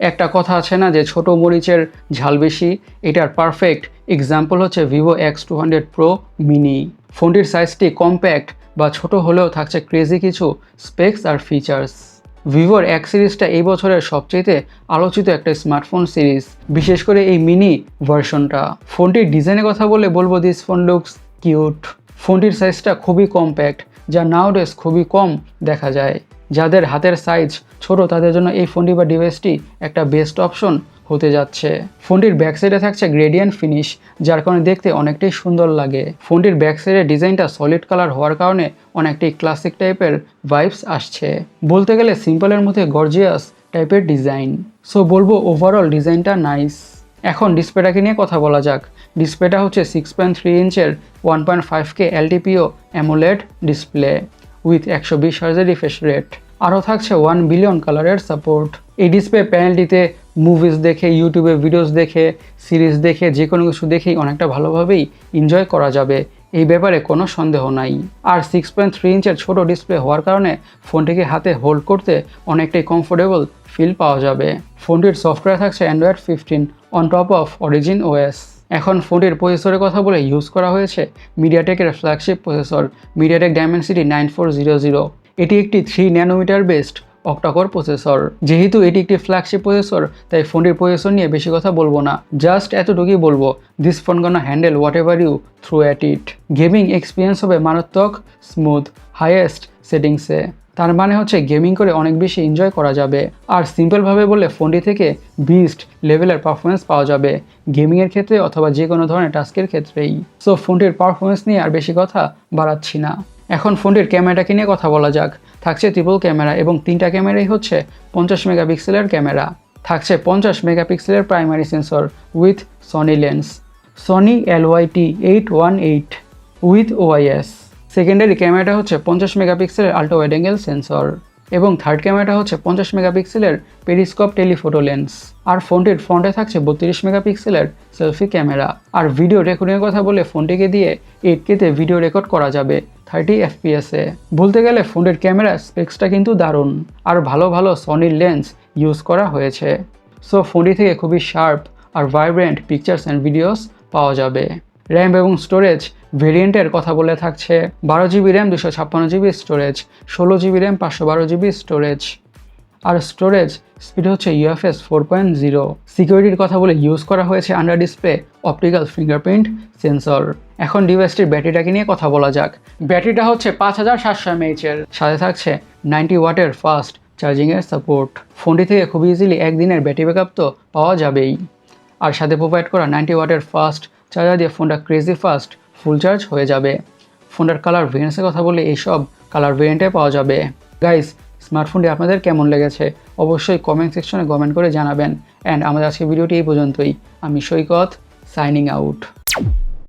একটা কথা আছে না যে ছোট মরিচের ঝাল বেশি, এটার পারফেক্ট এক্সাম্পল হচ্ছে ভিভো X200 Pro মিনি। ফোনটির সাইজটি কম্প্যাক্ট বা ছোট হলেও থাকছে ক্রেজি কিছু স্পেকস আর ফিচার্স। ভিভোর X সিরিজটা এই বছরের সবচেয়ে আলোচিত একটা স্মার্টফোন সিরিজ, বিশেষ করে এই মিনি ভার্সনটা। ফোনটির ডিজাইনের কথা বলবো দিস ফোন লুকস কিউট। ফোনটির সাইজটা খুবই কম্প্যাক্ট, যা নাওডেজ খুবই কম দেখা যায়। যাদের হাতের সাইজ ছোট তাদের জন্য এই ফোনটি বা ডিভাইসটি একটা বেস্ট অপশন হতে যাচ্ছে। ফোনটির ব্যাক সাইডে থাকছে গ্রেডিয়েন্ট ফিনিশ, যার কারণে দেখতে অনেকটাই সুন্দর লাগে। ফোনটির ব্যাক সাইডের ডিজাইনটা সলিড কালার হওয়ার কারণে অনেকটাই ক্লাসিক টাইপের ভাইবস আসছে। বলতে গেলে সিম্পলের মধ্যে গর্জিয়াস টাইপের ডিজাইন। সো বলবো ওভারঅল ডিজাইনটা নাইস। এখন ডিসপ্লেটাকে নিয়ে কথা বলা যাক। ডিসপ্লেটা হচ্ছে 6.3 ইঞ্চের 1.5K LTPO AMOLED display with 120 হার্জের রিফ্রেশ রেট। আরও থাকছে 1 বিলিয়ন কালারের সাপোর্ট। এই ডিসপ্লে প্যানেলটিতে মুভিজ দেখে, ইউটিউবে ভিডিওস দেখে, সিরিজ দেখে, যে কোনো কিছু দেখেই অনেকটা ভালোভাবেই এনজয় করা যাবে, এই ব্যাপারে কোনো সন্দেহ নাই। আর 6.3 ইঞ্চের ছোট ডিসপ্লে হওয়ার কারণে ফোনটিকে হাতে হোল্ড করতে অনেকটাই কমফোর্টেবল ফিল পাওয়া যাবে। ফোনটির সফটওয়্যার থাকছে Android 15 on top of origin OS। এখন ফোনটির প্রসেসরের কথা বলে ইউজ করা হয়েছে মিডিয়াটেকের ফ্ল্যাগশিপ প্রসেসর মিডিয়াটেক ডায়মেনসিটি 9400। এটি একটি 3 ন্যানোমিটার বেসড অক্টাকোর প্রসেসর। যেহেতু এটি একটি ফ্ল্যাগশিপ প্রসেসর, তাই ফোনটির প্রসেসর নিয়ে বেশি কথা বলবো না, জাস্ট এতটুকুই বলবো this phone gonna handle whatever you throw at it. Gaming experience হবে মারাত্মক স্মুথ হাইয়েস্ট সেটিংসে। তার মানে হচ্ছে গেমিং করে অনেক বেশি এনজয় করা যাবে। আর সিম্পলভাবে বললে ফোনটি থেকে বিস্ট লেভেলের পারফরমেন্স পাওয়া যাবে গেমিংয়ের ক্ষেত্রে অথবা যে কোনো ধরনের টাস্কের ক্ষেত্রেই। সো ফোনটির পারফরমেন্স নিয়ে আর বেশি কথা বাড়াচ্ছি না। এখন ফোনটির ক্যামেরাটাকে নিয়ে কথা বলা যাক। থাকছে ট্রিপল ক্যামেরা এবং 3টা ক্যামেরাই হচ্ছে 50 মেগাপিক্সেলের ক্যামেরা। থাকছে 50 মেগাপিক্সেলের primary sensor with Sony lens, Sony LYT818 with OIS। Secondary ক্যামেরাটা হচ্ছে 50 মেগাপিক্সেলের আল্ট্রা ওয়াইড অ্যাঙ্গেল সেন্সর এবং থার্ড ক্যামেরাটা হচ্ছে 50 মেগাপিক্সেলের পেরিস্কোপ টেলিফোটো লেন্স। আর ফোনটির ফ্রন্টে থাকছে 32 মেগাপিক্সেলের সেলফি ক্যামেরা। আর ভিডিও রেকর্ডিংয়ের কথা বলে ফোনটিকে দিয়ে 8Kতে ভিডিও রেকর্ড করা যাবে 30 FPS-এ। বলতে গেলে ফোনটির ক্যামেরা স্পেক্সটা কিন্তু দারুণ, আর ভালো ভালো সনির লেন্স ইউজ করা হয়েছে। সো ফোনটি থেকে খুবই শার্প আর ভাইব্রেন্ট পিকচার্স অ্যান্ড ভিডিওস পাওয়া যাবে। র্যাম এবং স্টোরেজ ভেরিয়েন্টের কথা বলে থাকছে 12GB RAM 256GB storage, 16GB RAM 512GB storage. আর স্টোরেজ স্পিড হচ্ছে UFS 4.0। সিকিউরিটির কথা বলে ইউজ করা হয়েছে under display optical fingerprint sensor. এখন ডিভাইসটির ব্যাটারিটাকে নিয়ে কথা বলা যাক। ব্যাটারিটা হচ্ছে 5700 mAh-এর, সাথে থাকছে 90 ওয়াটের ফাস্ট চার্জিংয়ের সাপোর্ট। ফোনটি থেকে খুব ইজিলি একদিনের ব্যাটারি ব্যাকআপ তো পাওয়া যাবেই, আর সাথে প্রোভাইড করা 90 ওয়াটের ফাস্ট চার্জার দিয়ে ফোনটা ক্রেজি ফাস্ট ফুল চার্জ হয়ে যাবে। ফোনটার কালার ভেরিয়েন্টসের কথা বলে এইসব কালার ভেরিয়েন্টে পাওয়া যাবে। গাইস, স্মার্টফোনটি আপনাদের কেমন লেগেছে অবশ্যই কমেন্ট সেকশনে কমেন্ট করে জানাবেন। অ্যান্ড আমাদের আজকের ভিডিওটি এই পর্যন্তই। আমি সৈকত, সাইনিং আউট।